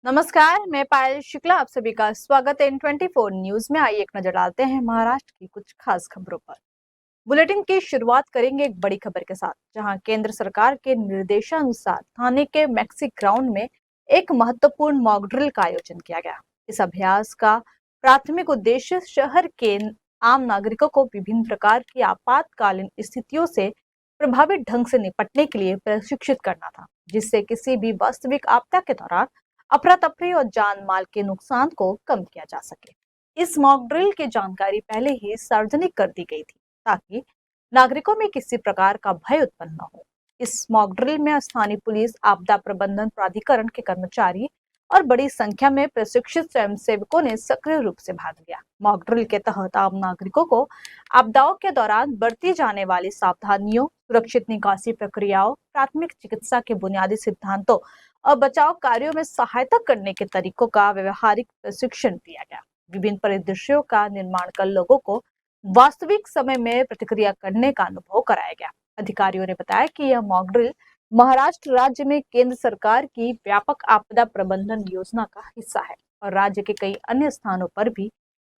नमस्कार, मैं पायल शुक्ला आप सभी का स्वागत है N24 न्यूज में। आइए एक नजर डालते हैं महाराष्ट्र की कुछ खास खबरों पर। बुलेटिन की शुरुआत करेंगे एक बड़ी खबर के साथ, जहां केंद्र सरकार के निर्देशानुसार थाने के मैक्सी ग्राउंड में एक महत्वपूर्ण मॉक ड्रिल का आयोजन किया गया। इस अभ्यास का प्राथमिक उद्देश्य शहर के आम नागरिकों को विभिन्न प्रकार की आपातकालीन स्थितियों से प्रभावित ढंग से निपटने के लिए प्रशिक्षित करना था, जिससे किसी भी वास्तविक आपदा के दौरान अफरा तफरी और जान माल के नुकसान को कम किया जा सके। इस मॉक ड्रिल की जानकारी पहले ही सार्वजनिक कर दी गई थी, ताकि नागरिकों में किसी प्रकार का भय उत्पन्न न हो। इस मॉक ड्रिल में स्थानीय पुलिस, आपदा प्रबंधन प्राधिकरण के कर्मचारी और बड़ी संख्या में प्रशिक्षित स्वयंसेवकों ने सक्रिय रूप से भाग लिया। मॉक ड्रिल के तहत आम नागरिकों को आपदाओं के दौरान बरती जाने वाली सावधानियों, सुरक्षित निकासी प्रक्रियाओं, प्राथमिक चिकित्सा के बुनियादी सिद्धांतों और बचाव कार्यों में सहायता करने के तरीकों का व्यवहारिक प्रशिक्षण दिया गया। विभिन्न परिदृश्यों का निर्माण कर लोगों को वास्तविक समय में प्रतिक्रिया करने का अनुभव कराया गया। अधिकारियों ने बताया कि यह मॉक ड्रिल महाराष्ट्र राज्य में केंद्र सरकार की व्यापक आपदा प्रबंधन योजना का हिस्सा है और राज्य के कई अन्य स्थानों पर भी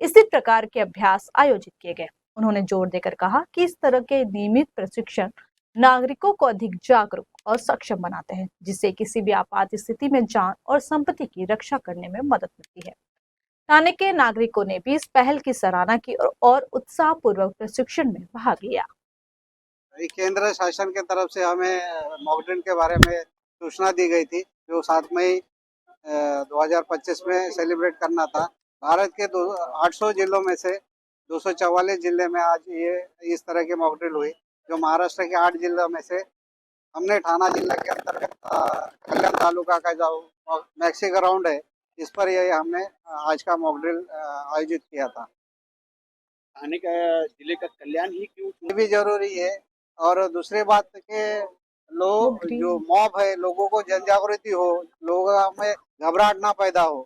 इसी प्रकार के अभ्यास आयोजित किए गए। उन्होंने जोर देकर कहा कि इस तरह के नियमित प्रशिक्षण नागरिकों को अधिक जागरूक और सक्षम बनाते हैं, जिससे किसी भी आपात स्थिति में जान और संपत्ति की रक्षा करने में मदद मिलती है। थाने के नागरिकों ने भी इस पहल की सराहना की और उत्साहपूर्वक प्रशिक्षण में भाग लिया। केंद्र शासन के तरफ से हमें मॉक ड्रिल के बारे में सूचना दी गई थी, जो 7 मई 2025 में सेलिब्रेट करना था। भारत के 800 जिलों में से 244 जिले में आज ये इस तरह की मॉक ड्रिल हुई। जो महाराष्ट्र के 8 जिलों में से हमने ठाणा जिला के अंतर्गत कल्याण तालुका का जो मैक्सी ग्राउंड है, इस पर ये हमने आज का मॉक ड्रिल आयोजित किया था। थाने का जिले का कल्याण ही क्यों ये भी जरूरी है। और दूसरी बात के लोग जो मॉब है, लोगों को जन जागृति हो, लोगों में घबराहट ना पैदा हो,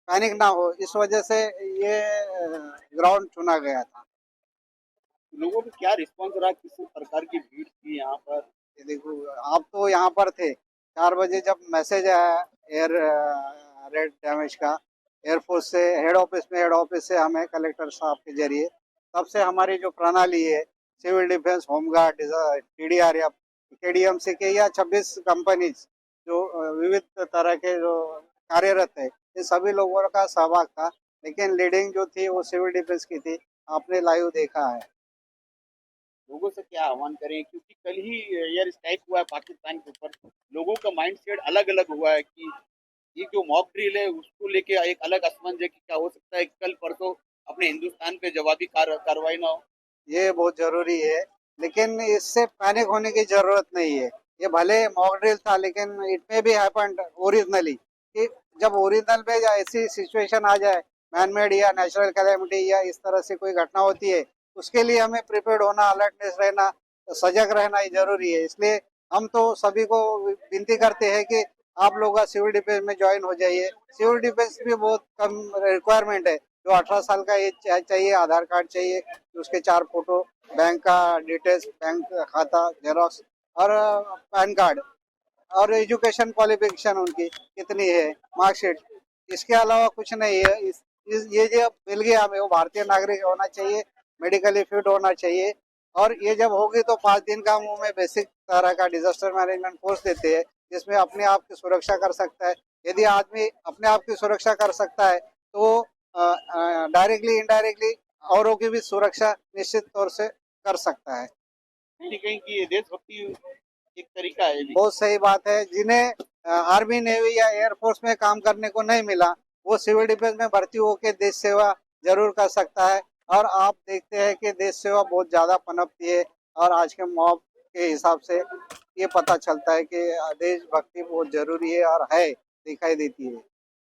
पैनिक ना हो, इस वजह से ये ग्राउंड चुना गया था। लोगों को क्या रिस्पांस रहा, किस प्रकार की भीड़ थी यहाँ पर? ये देखो, आप तो यहाँ पर थे 4 बजे जब मैसेज आया एयर रेड डैमेज का, एयरफोर्स से हेड ऑफिस से हमें कलेक्टर साहब के जरिए, तब से हमारी जो प्रणाली है, सिविल डिफेंस, होमगार्ड, TDR या KDMC के या 26 कंपनीज जो विविध तरह के जो कार्यरत है, ये सभी लोगों का सहभाग था। लेकिन लीडिंग जो थी वो सिविल डिफेंस की थी, आपने लाइव देखा है। लोगों से क्या आह्वान करें, क्योंकि कल ही एयर स्ट्राइक हुआ है पाकिस्तान के ऊपर। लोगों का माइंड सेट अलग अलग हुआ है कि ये जो मॉक ड्रिल है उसको लेके एक अलग असमंजस है कि क्या हो सकता है कल परसों अपने हिंदुस्तान पे जवाबी कार्रवाई ना हो। ये बहुत जरूरी है, लेकिन इससे पैनिक होने की जरूरत नहीं है। ये भले मॉक ड्रिल था, लेकिन it may be happened originally, कि जब ओरिजिनल में ऐसी सिचुएशन आ जाए, मैनमेड या नेचुरल कैलेमिटी या इस तरह से कोई घटना होती है, उसके लिए हमें प्रिपेयर्ड होना, अलर्टनेस रहना, सजग रहना ही जरूरी है। इसलिए हम तो सभी को विनती करते हैं कि आप लोग सिविल डिफेंस में ज्वाइन हो जाइए। सिविल डिफेंस भी बहुत कम रिक्वायरमेंट है। जो 18 साल का एज चाहिए, आधार कार्ड चाहिए, उसके 4 फोटो, बैंक का डिटेल्स, बैंक खाता जेरॉक्स और पैन कार्ड, और एजुकेशन क्वालिफिकेशन उनकी कितनी है, मार्कशीट। इसके अलावा कुछ नहीं है। ये जो मिल गया हमें, वो भारतीय नागरिक होना चाहिए, मेडिकली फिट होना चाहिए। और ये जब होगी तो 5 दिन का मुंह में बेसिक तरह का डिजास्टर मैनेजमेंट कोर्स देते हैं, जिसमें अपने आप की सुरक्षा कर सकता है। यदि आदमी अपने आप की सुरक्षा कर सकता है, तो डायरेक्टली इनडायरेक्टली औरों की भी सुरक्षा निश्चित तौर से कर सकता है। कहीं कहीं की ये देशभक्ति एक तरीका है। बहुत सही बात है। जिन्हें आर्मी, नेवी या एयरफोर्स में काम करने को नहीं मिला, वो सिविल डिफेंस में भर्ती होकर देश सेवा जरूर कर सकता है। और आप देखते हैं कि देश सेवा बहुत ज्यादा पनपती है, और आज के मॉब के हिसाब से ये पता चलता है कि देशभक्ति बहुत जरूरी है और है, दिखाई देती है।